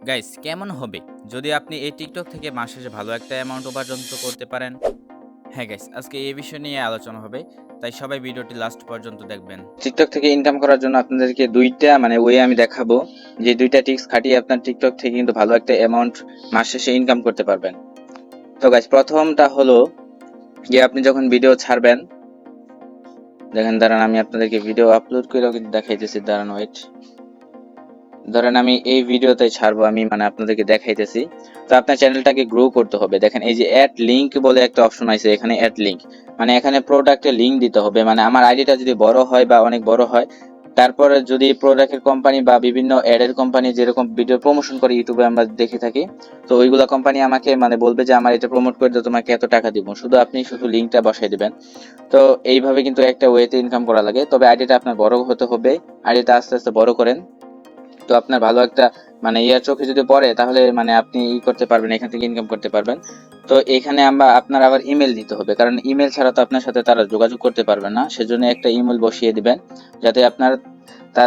Guys কেমন হবে যদি আপনি এই টিকটক থেকে মাস শেষে ভালো একটা অ্যামাউন্ট উপার্জন তো করতে পারেন? হ্যাঁ গাইস, আজকে এই বিষয় নিয়ে আলোচনা হবে। তাই সবাই ভিডিওটি লাস্ট পর্যন্ত দেখবেন। টিকটক থেকে ইনকাম করার জন্য আপনাদেরকে ২ টা ওয়ে আমি দেখাবো। যে ২ টা ট্রিক্স খাটিয়ে আপনার টিকটক থেকে কিন্তু ভালো একটা অ্যামাউন্ট মাস শেষে ইনকাম করতে পারবেন। তো গাইস প্রথমটা হলো যে আপনি যখন ভিডিও ছাড়বেন, দেখেন দাঁড়ান আমি আপনাদেরকে ভিডিও আপলোড কইরাও কিন্তু দেখাইতেছি, দাঁড়ান ওয়েট। ধরেন আমি এই ভিডিওতে ছাড়বো, আমি আপনাদেরকে দেখাইতেছি। তো আপনার চ্যানেলটাকে গ্রো করতে হবে। দেখেন এই যে অ্যাড লিংক বলে একটা অপশন আছে, এখানে অ্যাড লিংক এখানে প্রোডাক্টের লিংক দিতে হবে। আমার আইডিটা যদি বড় হয় বা অনেক বড় হয়, তারপরে যদি প্রোডাক্টের কোম্পানি বা বিভিন্ন অ্যাডের কোম্পানি যেরকম ভিডিও প্রমোশন করে ইউটিউবে আমরা দেখে থাকি, তো ওইগুলা কোম্পানি আমাকে বলবে যে আমার এটা প্রমোট করে দাও, তোমাকে এত টাকা দিব। আপনি শুধু লিংকটা বসাই দিবেন। তো এইভাবে কিন্তু একটা ওয়েতে ইনকাম করা লাগে। তবে আইডিটা আপনার বড় হতে হবে। আইডিটা আস্তে আস্তে বড় করেন। তো আপনার ভালো একটা ইয়ার চোখে যদি পড়ে, তাহলে আপনি করতে পারবেন, এখান থেকে ইনকাম করতে পারবেন। তো এখানে আপনার আবার ইমেল দিতে হবে, কারণ ইমেল ছাড়া তো আপনার সাথে তারা যোগাযোগ করতে পারবে না। সেজন্য একটা ইমেল বসিয়ে দিবেন, যাতে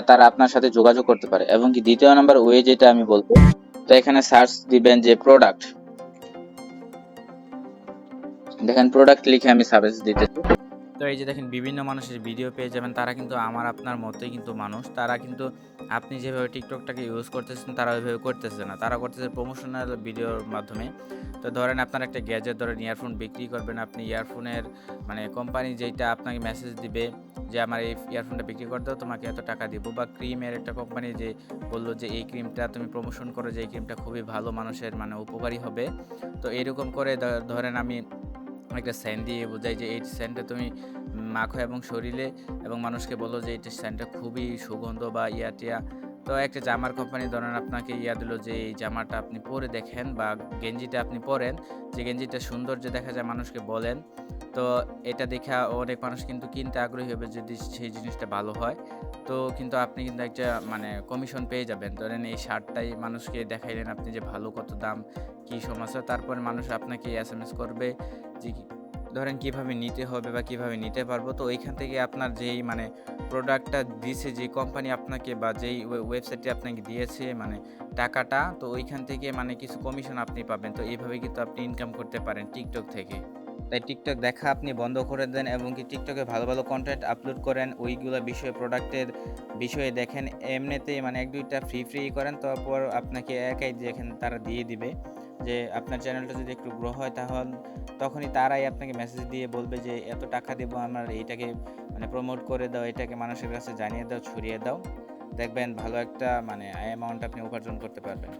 তারা আপনার সাথে যোগাযোগ করতে পারে। এবং কি দ্বিতীয় নাম্বার ওয়ে যেটা আমি বলবো, তো এখানে সার্চ দিবেন যে প্রোডাক্ট। দেখেন প্রোডাক্ট লিখে আমি সার্চ দিতেছি। তো এই যে দেখেন বিভিন্ন মানুষের ভিডিও পেয়ে যাবেন, তারা কিন্তু আমার আপনার মতোই কিন্তু মানুষ। তারা কিন্তু আপনি যেভাবে টিকটকটাকে ইউজ করতেছেন তারা ওইভাবে করতেছে না, তারা করতেছে প্রমোশনাল ভিডিওর মাধ্যমে। তো ধরেন আপনার একটা গ্যাজেট, ধরেন ইয়ারফোন বিক্রি করবেন, আপনি ইয়ারফোনের কোম্পানি যেইটা আপনাকে মেসেজ দিবে যে আমার এই ইয়ারফোনটা বিক্রি করে দাও, তোমাকে এত টাকা দিব। বা ক্রিমের একটা কোম্পানি যে বললো যে এই ক্রিমটা তুমি প্রমোশন করো, যে এই ক্রিমটা খুবই ভালো, মানুষের উপকারী হবে। তো এরকম করে ধরেন আমি একটা সেন্ট দিয়ে বোঝাই যে এই সেন্টটা তুমি মাখো এবং শরীরে, এবং মানুষকে বলো যে এই সেন্টটা খুবই সুগন্ধ বা টিয়া। তো একটা জামার কোম্পানি ধরেন আপনাকে দিল যে এই জামাটা আপনি পরে দেখেন বা গেঞ্জিটা আপনি পরেন, যে গেঞ্জিটা সুন্দর যে দেখা যায়, মানুষকে বলেন। তো এটা দেখে অনেক মানুষ কিন্তু কিনতে আগ্রহী হবে যদি সেই জিনিসটা ভালো হয়। তো কিন্তু আপনি কিন্তু একটা কমিশন পেয়ে যাবেন। ধরেন এই শার্টটাই মানুষকে দেখাইলেন আপনি যে ভালো, কত দাম, কী সমস্যা, তারপরে মানুষ আপনাকে এসএমএস করবে যে ধরেন কিভাবে নিতে হবে বা কিভাবে নিতে পারবো। তো ওইখান থেকে আপনার যেই প্রোডাক্টটা দিছে যে কোম্পানি আপনাকে, বা যেই ওয়েবসাইটটি আপনাকে দিয়েছে টাকাটা, তো ওইখান থেকে কিছু কমিশন আপনি পাবেন। তো এইভাবে কিন্তু আপনি ইনকাম করতে পারেন টিকটক থেকে। তাই টিকটক দেখা আপনি বন্ধ করে দেন এবং কি টিকটকে ভালো ভালো কন্টেন্ট আপলোড করেন, ওইগুলো বিষয়ে, প্রোডাক্টের বিষয়ে দেখেন। এমনিতেই ১-২টা ফ্রি করেন, তারপর আপনাকে একাই দেখেন তারা দিয়ে দিবে যে আপনার চ্যানেলটা যদি একটু গ্রো হয়, তখনই তারাই আপনাকে মেসেজ দিয়ে বলবে যে এত টাকা দেবো, আমার এইটাকে প্রমোট করে দাও, এটাকে মানুষের কাছে জানিয়ে দাও, ছড়িয়ে দাও। দেখবেন ভালো একটা অ্যামাউন্ট আপনি উপার্জন করতে পারবেন।